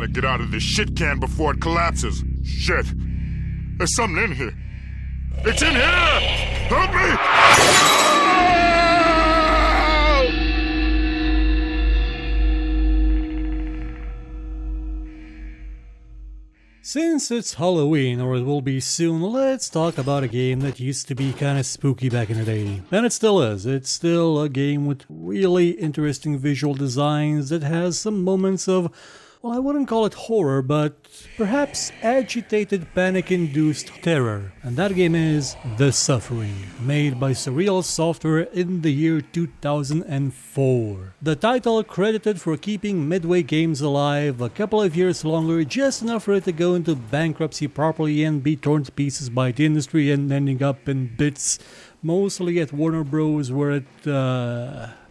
gotta get out of this shit can before it collapses. Shit. There's something in here. It's in here! Help me! Since it's Halloween, or it will be soon, let's talk about a game that used to be kinda spooky back in the day. And it still is. It's still a game with really interesting visual designs that has some moments of, well, I wouldn't call it horror, but perhaps agitated, panic-induced terror. And that game is The Suffering, made by Sociable Software in the year 2004. The title credited for keeping Midway Games alive a couple of years longer, just enough for it to go into bankruptcy properly and be torn to pieces by the industry and ending up in bits, mostly at Warner Bros, where it,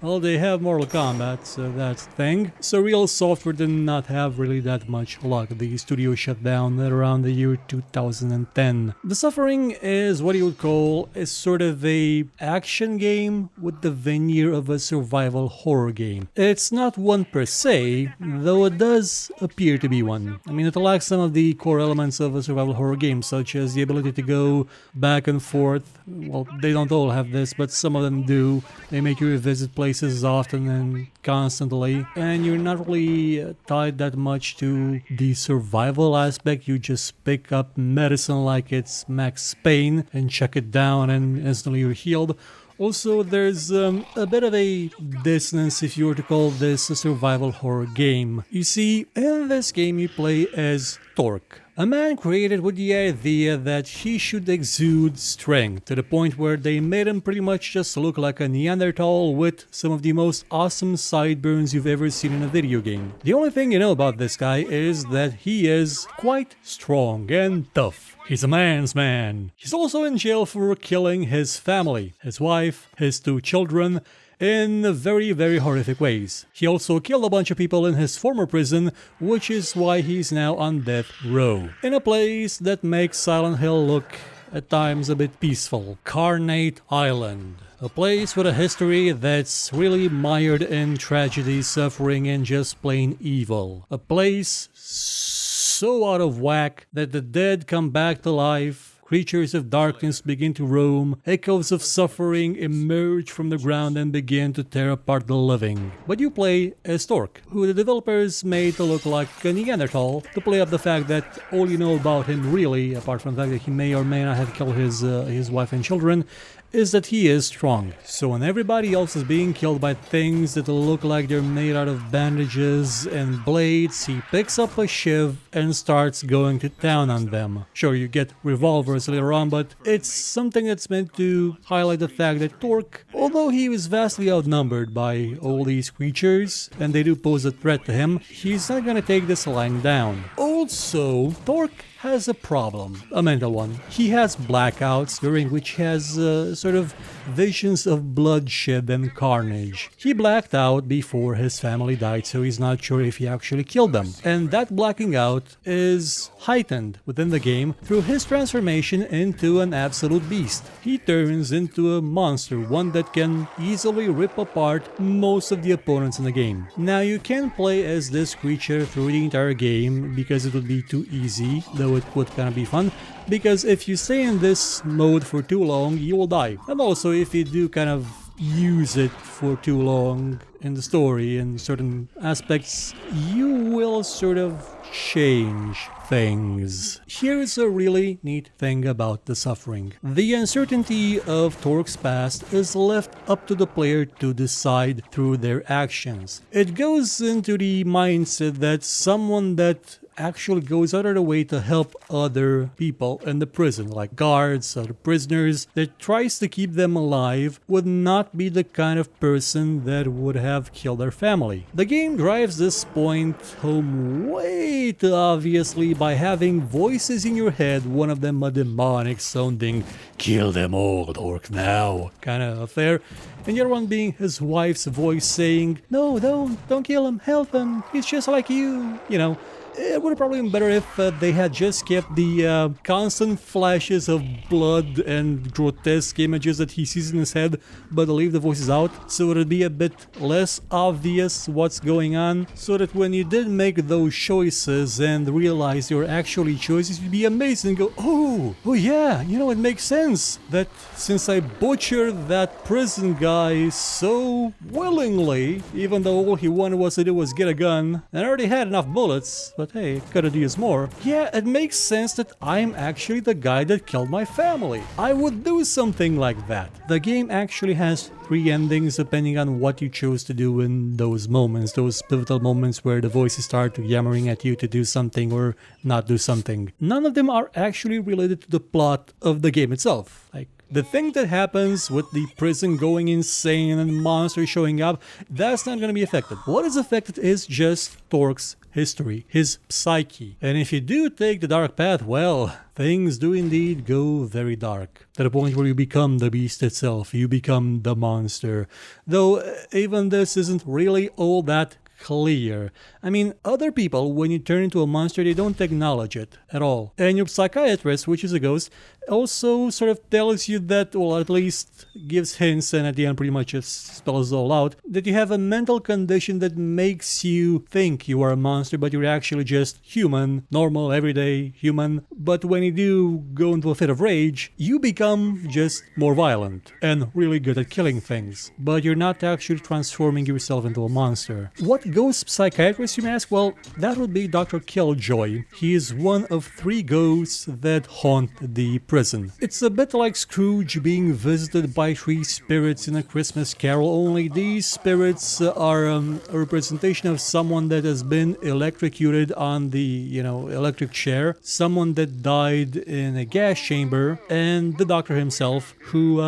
well, they have Mortal Kombat, so that's the thing. Sociable Software did not have really that much luck. The studio shut down at around the year 2010. The Suffering is what you would call a sort of a action game with the veneer of a survival horror game. It's not one per se, though it does appear to be one. I mean, it lacks some of the core elements of a survival horror game, such as the ability to go back and forth. Well, they don't all have this, but some of them do. They make you revisit places often and constantly, and you're not really tied that much to the survival aspect. You just pick up medicine like it's Max Payne and chuck it down and instantly you're healed. Also, there's a bit of a dissonance if you were to call this a survival horror game. You see, in this game you play as Torque, a man created with the idea that he should exude strength, to the point where they made him pretty much just look like a Neanderthal with some of the most awesome sideburns you've ever seen in a video game. The only thing you know about this guy is that he is quite strong and tough. He's a man's man. He's also in jail for killing his family, his wife, his 2 children, in very, very horrific ways. He also killed a bunch of people in his former prison, which is why he's now on death row, in a place that makes Silent Hill look at times a bit peaceful. Carnate Island. A place with a history that's really mired in tragedy, suffering, and just plain evil. A place so out of whack that the dead come back to life, creatures of darkness begin to roam, echoes of suffering emerge from the ground and begin to tear apart the living. But you play as Torque, who the developers made to look like a Neanderthal, to play up the fact that all you know about him really, apart from the fact that he may or may not have killed his wife and children, is that he is strong. So when everybody else is being killed by things that look like they're made out of bandages and blades, he picks up a shiv and starts going to town on them. Sure, you get revolvers later on, but it's something that's meant to highlight the fact that Torque, although he was vastly outnumbered by all these creatures, and they do pose a threat to him, he's not gonna take this lying down. Also, Torque has a problem, a mental one. He has blackouts during which he has sort of visions of bloodshed and carnage. He blacked out before his family died, so he's not sure if he actually killed them. And that blacking out is heightened within the game through his transformation into an absolute beast. He turns into a monster, one that can easily rip apart most of the opponents in the game. Now, you can play as this creature through the entire game because it would be too easy, though it would kind of be fun, because if you stay in this mode for too long, you will die. And also, if you do kind of use it for too long in the story in certain aspects, you will sort of change things. Here's a really neat thing about The Suffering. The uncertainty of Torque's past is left up to the player to decide through their actions. It goes into the mindset that someone that actually goes out of the way to help other people in the prison, like guards, other prisoners, that tries to keep them alive, would not be the kind of person that would have killed their family. The game drives this point home way too obviously by having voices in your head, one of them a demonic sounding, "Kill them all, Torque, now," kind of affair, and the other one being his wife's voice saying, "No, don't kill him, help him, he's just like you," you know. it would have probably been better if they had just kept the constant flashes of blood and grotesque images that he sees in his head, but leave the voices out, so it'd be a bit less obvious what's going on, so that when you did make those choices and realize your actually choices, you'd be amazed and go, oh yeah, you know, it makes sense that since I butchered that prison guy so willingly, even though all he wanted was to do was get a gun, and I already had enough bullets, but hey, could have used more. Yeah, it makes sense that I'm actually the guy that killed my family. I would do something like that. The game actually has 3 endings depending on what you chose to do in those moments, those pivotal moments where the voices start yammering at you to do something or not do something. None of them are actually related to the plot of the game itself. Like, the thing that happens with the prison going insane and monsters showing up, that's not going to be affected. What is affected is just Torque's history, his psyche. And if you do take the dark path, well, things do indeed go very dark. To the point where you become the beast itself, you become the monster. Though even this isn't really all that clear. I mean, other people, when you turn into a monster, they don't acknowledge it at all. And your psychiatrist, which is a ghost, also sort of tells you that, well, at least gives hints, and at the end pretty much just spells it all out, that you have a mental condition that makes you think you are a monster, but you're actually just human, normal, everyday human. But when you do go into a fit of rage, you become just more violent and really good at killing things. But you're not actually transforming yourself into a monster. What ghost psychiatrist, you may ask? Well, that would be Dr. Killjoy. He is one of 3 ghosts that haunt the prison. It's a bit like Scrooge being visited by 3 spirits in A Christmas Carol, only these spirits are a representation of someone that has been electrocuted on the, electric chair, someone that died in a gas chamber, and the doctor himself, who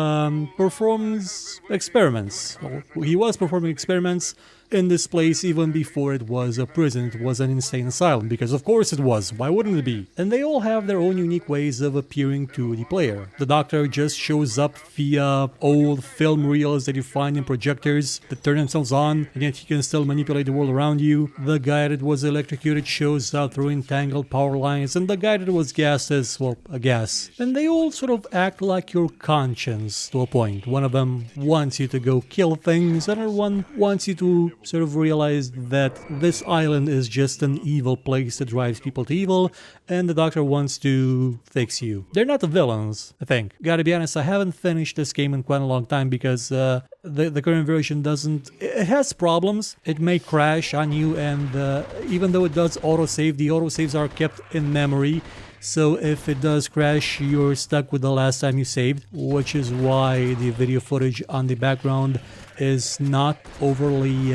performs experiments. Well, he was performing experiments in this place even before it was a prison. It was an insane asylum, because of course it was. Why wouldn't it be? And they all have their own unique ways of appearing to the player. The doctor just shows up via old film reels that you find in projectors that turn themselves on, and yet he can still manipulate the world around you. The guy that was electrocuted shows up through entangled power lines, and the guy that was gassed is, well, a gas. And they all sort of act like your conscience to a point. One of them wants you to go kill things, another one wants you to sort of realize that this island is just an evil place that drives people to evil, and the doctor wants to fix you. They're not the villains, I think. Gotta be honest, I haven't finished this game in quite a long time because the current version doesn't... It has problems. It may crash on you, and even though it does autosave, the autosaves are kept in memory. So if it does crash, you're stuck with the last time you saved, which is why the video footage on the background is not overly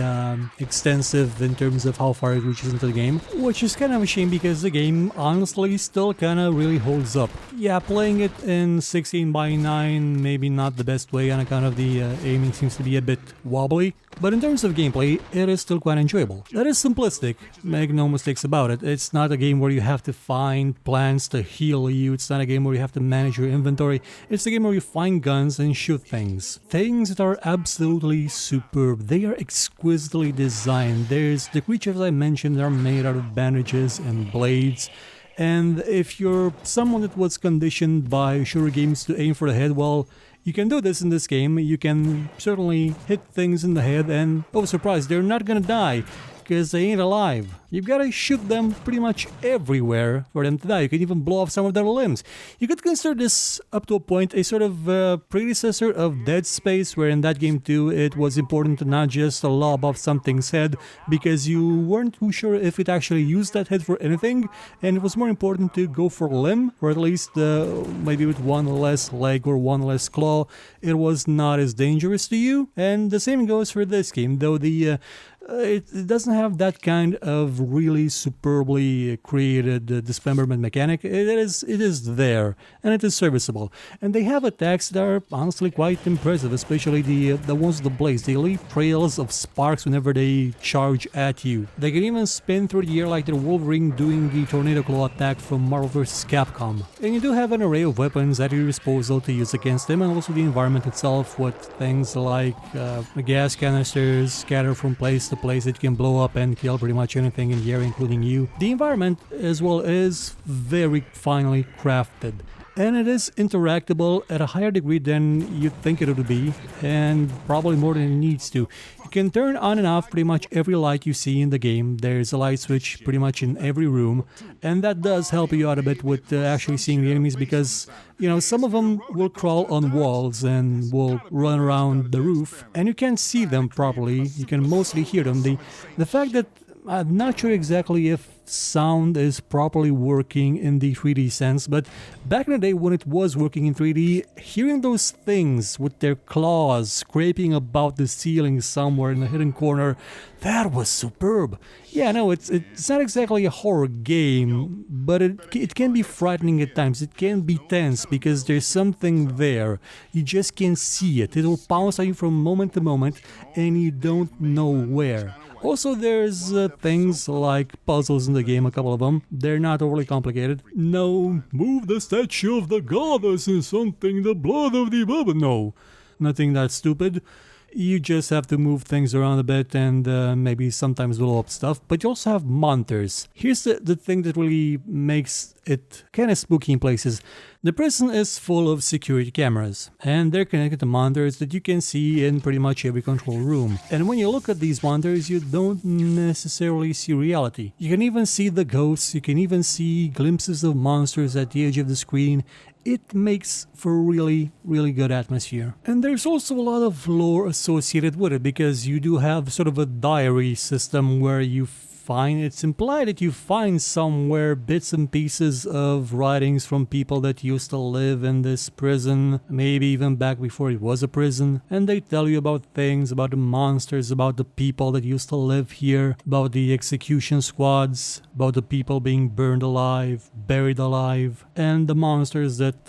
extensive in terms of how far it reaches into the game, which is kind of a shame because the game honestly still kind of really holds up. Yeah, playing it in 16:9 maybe not the best way on account of the aiming seems to be a bit wobbly, but in terms of gameplay, it is still quite enjoyable. That is simplistic, make no mistakes about it. It's not a game where you have to find plants to heal you, it's not a game where you have to manage your inventory, it's a game where you find guns and shoot things. Things that are absolutely superb. They are exquisitely designed. There's the creatures I mentioned are made out of bandages and blades. And if you're someone that was conditioned by shooter games to aim for the head, well, you can do this in this game. You can certainly hit things in the head and, oh surprise, they're not gonna die because they ain't alive. You've got to shoot them pretty much everywhere for them to die. You can even blow off some of their limbs. You could consider this, up to a point, a sort of predecessor of Dead Space, where in that game too it was important to not just lob off something's head because you weren't too sure if it actually used that head for anything, and it was more important to go for a limb, or at least maybe with one less leg or one less claw. It was not as dangerous to you, and the same goes for this game, though the it doesn't have that kind of really superbly created dismemberment mechanic. It is there, and it is serviceable. And they have attacks that are honestly quite impressive, especially the ones with the blades. They leave trails of sparks whenever they charge at you. They can even spin through the air like the Wolverine doing the Tornado Claw attack from Marvel vs. Capcom. And you do have an array of weapons at your disposal to use against them, and also the environment itself with things like gas canisters scattered from place to a place that can blow up and kill pretty much anything in the area, including you. The environment as well is very finely crafted. And it is interactable at a higher degree than you'd think it would be, and probably more than it needs to. You can turn on and off pretty much every light you see in the game. There's a light switch pretty much in every room, and that does help you out a bit with actually seeing the enemies because, you know, some of them will crawl on walls and will run around the roof, and you can't see them properly. You can mostly hear them. The fact that I'm not sure exactly if sound is properly working in the 3D sense, but back in the day when it was working in 3D, hearing those things with their claws scraping about the ceiling somewhere in a hidden corner, that was superb. Yeah, no, it's not exactly a horror game, but it can be frightening at times. It can be tense because there's something there. You just can't see it. It'll bounce on you from moment to moment and you don't know where. Also, there's things like puzzles in the game, a couple of them. They're not overly complicated. No, move the statue of the goddess and something, the blood of the Baba. No, nothing that stupid. You just have to move things around a bit and maybe sometimes blow up stuff. But you also have monitors. Here's the thing that really makes it kind of spooky in places. The prison is full of security cameras, and they're connected to monitors that you can see in pretty much every control room. And when you look at these monitors, you don't necessarily see reality. You can even see the ghosts, you can even see glimpses of monsters at the edge of the screen. It makes for really, really good atmosphere. And there's also a lot of lore associated with it, because you do have sort of a diary system where it's implied that you find somewhere bits and pieces of writings from people that used to live in this prison, maybe even back before it was a prison, and they tell you about things, about the monsters, about the people that used to live here, about the execution squads, about the people being burned alive, buried alive, and the monsters that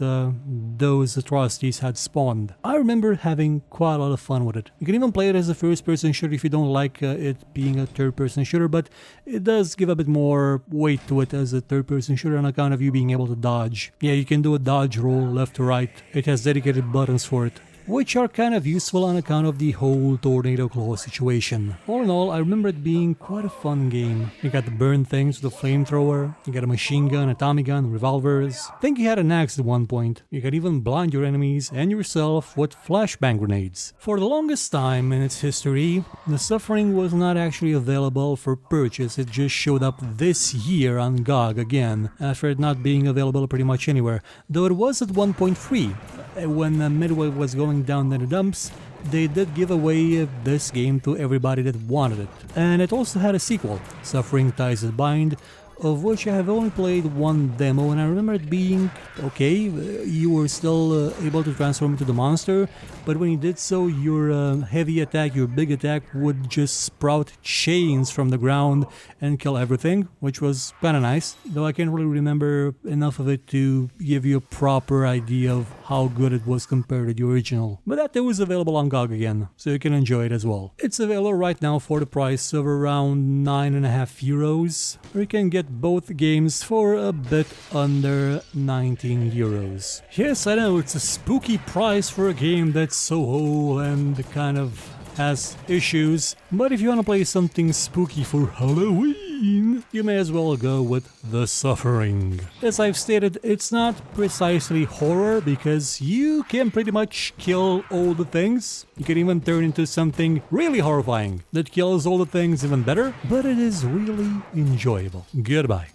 those atrocities had spawned. I remember having quite a lot of fun with it. You can even play it as a first-person shooter if you don't like it being a third-person shooter, but it does give a bit more weight to it as a third-person shooter on account of you being able to dodge. Yeah, you can do a dodge roll left to right. It has dedicated buttons for it, which are kind of useful on account of the whole tornado claw situation. All in all, I remember it being quite a fun game. You got to burn things with a flamethrower, you got a machine gun, a Tommy gun, revolvers. I think you had an axe at one point. You could even blind your enemies and yourself with flashbang grenades. For the longest time in its history, The Suffering was not actually available for purchase. It just showed up this year on GOG again, after it not being available pretty much anywhere. Though it was at one point free. When Midway was going down in the dumps, they did give away this game to everybody that wanted it. And it also had a sequel, Suffering Ties That Bind, of which I have only played one demo, and I remember it being okay. You were still able to transform into the monster, but when you did so, your heavy attack, your big attack, would just sprout chains from the ground and kill everything, which was kind of nice, though I can't really remember enough of it to give you a proper idea of how good it was compared to the original. But that too is available on GOG again, so you can enjoy it as well. It's available right now for the price of around €9.50, or you can get both games for a bit under €19. Yes, I know, it's a spooky price for a game that's so old and kind of has issues, but if you want to play something spooky for Halloween, you may as well go with The Suffering. As I've stated, it's not precisely horror because you can pretty much kill all the things. You can even turn into something really horrifying that kills all the things even better, but it is really enjoyable. Goodbye.